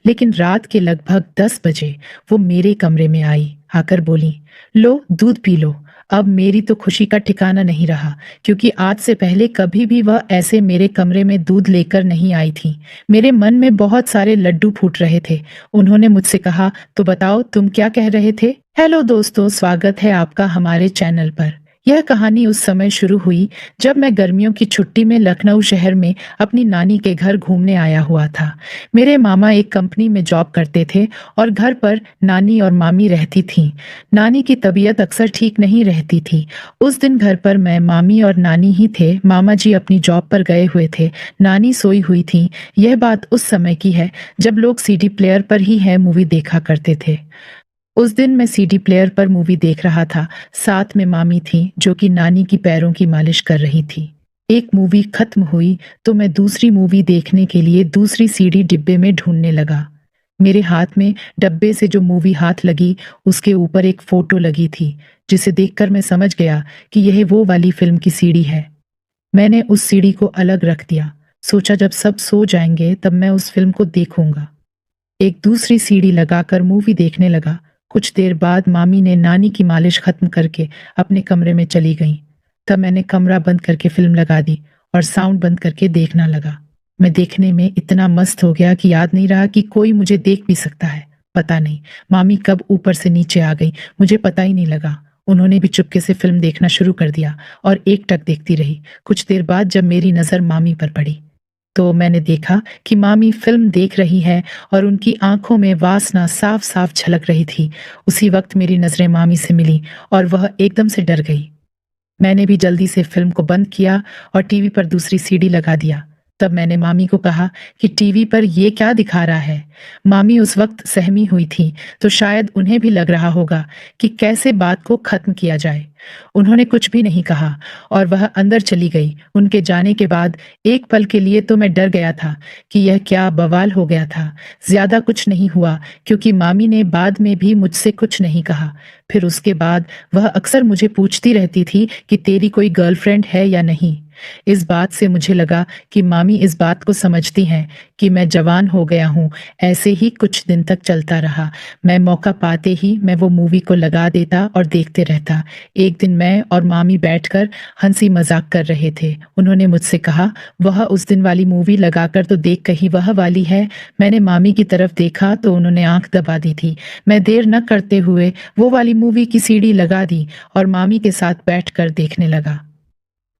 लेकिन रात के लगभग 10 बजे वो मेरे कमरे में आई, आकर बोली, लो दूध पी लो। अब मेरी तो खुशी का ठिकाना नहीं रहा, क्योंकि आज से पहले कभी भी वह ऐसे मेरे कमरे में दूध लेकर नहीं आई थी। मेरे मन में बहुत सारे लड्डू फूट रहे थे। उन्होंने मुझसे कहा, तो बताओ तुम क्या कह रहे थे। हेलो दोस्तों, स्वागत है आपका हमारे चैनल पर। यह कहानी उस समय शुरू हुई जब मैं गर्मियों की छुट्टी में लखनऊ शहर में अपनी नानी के घर घूमने आया हुआ था। मेरे मामा एक कंपनी में जॉब करते थे और घर पर नानी और मामी रहती थीं। नानी की तबीयत अक्सर ठीक नहीं रहती थी। उस दिन घर पर मैं, मामी और नानी ही थे। मामा जी अपनी जॉब पर गए हुए थे। नानी सोई हुई थी। यह बात उस समय की है जब लोग सीडी प्लेयर पर ही है मूवी देखा करते थे। उस दिन मैं सीडी प्लेयर पर मूवी देख रहा था। साथ में मामी थी जो कि नानी की पैरों की मालिश कर रही थी। एक मूवी खत्म हुई तो मैं दूसरी मूवी देखने के लिए दूसरी सीडी डिब्बे में ढूंढने लगा। मेरे हाथ में डब्बे से जो मूवी हाथ लगी उसके ऊपर एक फोटो लगी थी, जिसे देखकर मैं समझ गया कि यह वो वाली फिल्म की सीडी है। मैंने उस सीडी को अलग रख दिया। सोचा जब सब सो जाएंगे तब मैं उस फिल्म को देखूंगा। एक दूसरी सीढ़ी लगाकर मूवी देखने लगा। कुछ देर बाद मामी ने नानी की मालिश खत्म करके अपने कमरे में चली गईं। तब मैंने कमरा बंद करके फिल्म लगा दी और साउंड बंद करके देखना लगा। मैं देखने में इतना मस्त हो गया कि याद नहीं रहा कि कोई मुझे देख भी सकता है। पता नहीं मामी कब ऊपर से नीचे आ गई, मुझे पता ही नहीं लगा। उन्होंने भी चुपके से फिल्म देखना शुरू कर दिया और एकटक देखती रही। कुछ देर बाद जब मेरी नजर मामी पर पड़ी तो मैंने देखा कि मामी फिल्म देख रही है और उनकी आंखों में वासना साफ साफ झलक रही थी। उसी वक्त मेरी नजरें मामी से मिली और वह एकदम से डर गई। मैंने भी जल्दी से फिल्म को बंद किया और टीवी पर दूसरी सीडी लगा दिया। तब मैंने मामी को कहा कि टीवी पर ये क्या दिखा रहा है। मामी उस वक्त सहमी हुई थी, तो शायद उन्हें भी लग रहा होगा कि कैसे बात को खत्म किया जाए। उन्होंने कुछ भी नहीं कहा और वह अंदर चली गई। उनके जाने के बाद एक पल के लिए तो मैं डर गया था कि यह क्या बवाल हो गया था। ज्यादा कुछ नहीं हुआ, क्योंकि मामी ने बाद में भी मुझसे कुछ नहीं कहा। फिर उसके बाद वह अक्सर मुझे पूछती रहती थी कि तेरी कोई गर्लफ्रेंड है या नहीं। इस बात से मुझे लगा कि मामी इस बात को समझती हैं कि मैं जवान हो गया हूँ। ऐसे ही कुछ दिन तक चलता रहा। मैं मौका पाते ही मैं वो मूवी को लगा देता और देखते रहता। एक दिन मैं और मामी बैठकर हंसी मजाक कर रहे थे। उन्होंने मुझसे कहा, वह उस दिन वाली मूवी लगाकर तो देख, कहीं वह वाली है। मैंने मामी की तरफ देखा तो उन्होंने आंख दबा दी थी। मैं देर न करते हुए वो वाली मूवी की सीडी लगा दी और मामी के साथ बैठकर देखने लगा।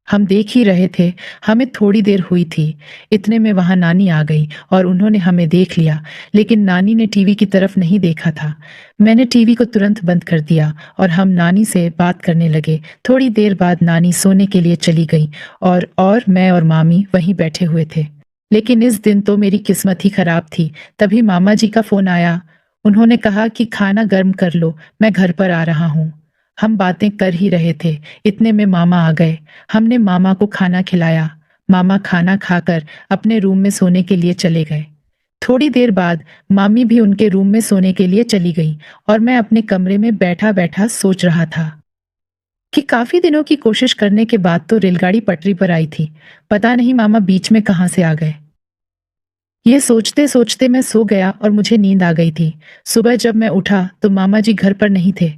हम देख ही रहे थे। हमें थोड़ी देर हुई थी, इतने में वहां नानी आ गई और उन्होंने हमें देख लिया। लेकिन नानी ने टीवी की तरफ नहीं देखा था। मैंने टीवी को तुरंत बंद कर दिया और हम नानी से बात करने लगे। थोड़ी देर बाद नानी सोने के लिए चली गई और मैं और मामी वहीं बैठे हुए थे। लेकिन इस दिन तो मेरी किस्मत ही खराब थी। तभी मामा जी का फोन आया। उन्होंने कहा कि खाना गर्म कर लो, मैं घर पर आ रहा हूँ। हम बातें कर ही रहे थे, इतने में मामा आ गए। हमने मामा को खाना खिलाया। मामा खाना खाकर अपने रूम में सोने के लिए चले गए। थोड़ी देर बाद मामी भी उनके रूम में सोने के लिए चली गई और मैं अपने कमरे में बैठा बैठा सोच रहा था कि काफी दिनों की कोशिश करने के बाद तो रेलगाड़ी पटरी पर आई थी। पता नहीं मामा बीच में कहां से आ गए। ये सोचते सोचते मैं सो गया और मुझे नींद आ गई थी। सुबह जब मैं उठा तो मामा जी घर पर नहीं थे।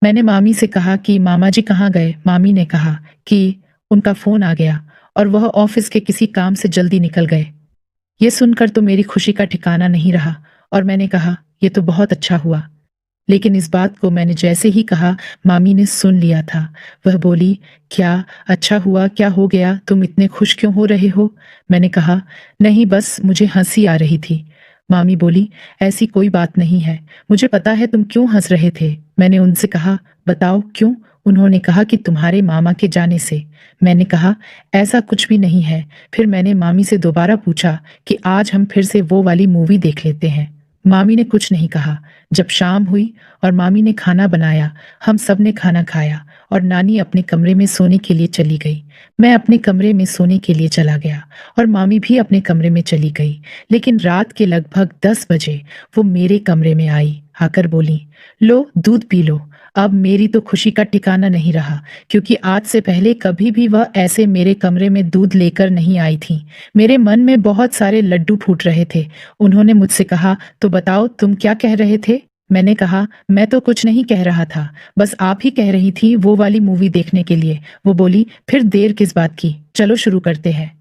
मैंने मामी से कहा कि मामा जी कहाँ गए। मामी ने कहा कि उनका फोन आ गया और वह ऑफिस के किसी काम से जल्दी निकल गए। ये सुनकर तो मेरी खुशी का ठिकाना नहीं रहा और मैंने कहा, ये तो बहुत अच्छा हुआ। लेकिन इस बात को मैंने जैसे ही कहा, मामी ने सुन लिया था। वह बोली, क्या अच्छा हुआ, क्या हो गया, तुम इतने खुश क्यों हो रहे हो। मैंने कहा, नहीं बस मुझे हंसी आ रही थी। मामी बोली, ऐसी कोई बात नहीं है, मुझे पता है तुम क्यों हंस रहे थे। मैंने उनसे कहा, बताओ क्यों। उन्होंने कहा कि तुम्हारे मामा के जाने से। मैंने कहा, ऐसा कुछ भी नहीं है। फिर मैंने मामी से दोबारा पूछा कि आज हम फिर से वो वाली मूवी देख लेते हैं। मामी ने कुछ नहीं कहा। जब शाम हुई और मामी ने खाना बनाया, हम सब ने खाना खाया और नानी अपने कमरे में सोने के लिए चली गई। मैं अपने कमरे में सोने के लिए चला गया और मामी भी अपने कमरे में चली गई। लेकिन रात के लगभग 10 बजे वो मेरे कमरे में आई, आकर बोली, लो दूध पी लो। अब मेरी तो खुशी का ठिकाना नहीं रहा, क्योंकि आज से पहले कभी भी वह ऐसे मेरे कमरे में दूध लेकर नहीं आई थी। मेरे मन में बहुत सारे लड्डू फूट रहे थे। उन्होंने मुझसे कहा, तो बताओ तुम क्या कह रहे थे? मैंने कहा, मैं तो कुछ नहीं कह रहा था, बस आप ही कह रही थी वो वाली मूवी देखने के लिए। वो बोली, फिर देर किस बात की, चलो शुरू करते हैं।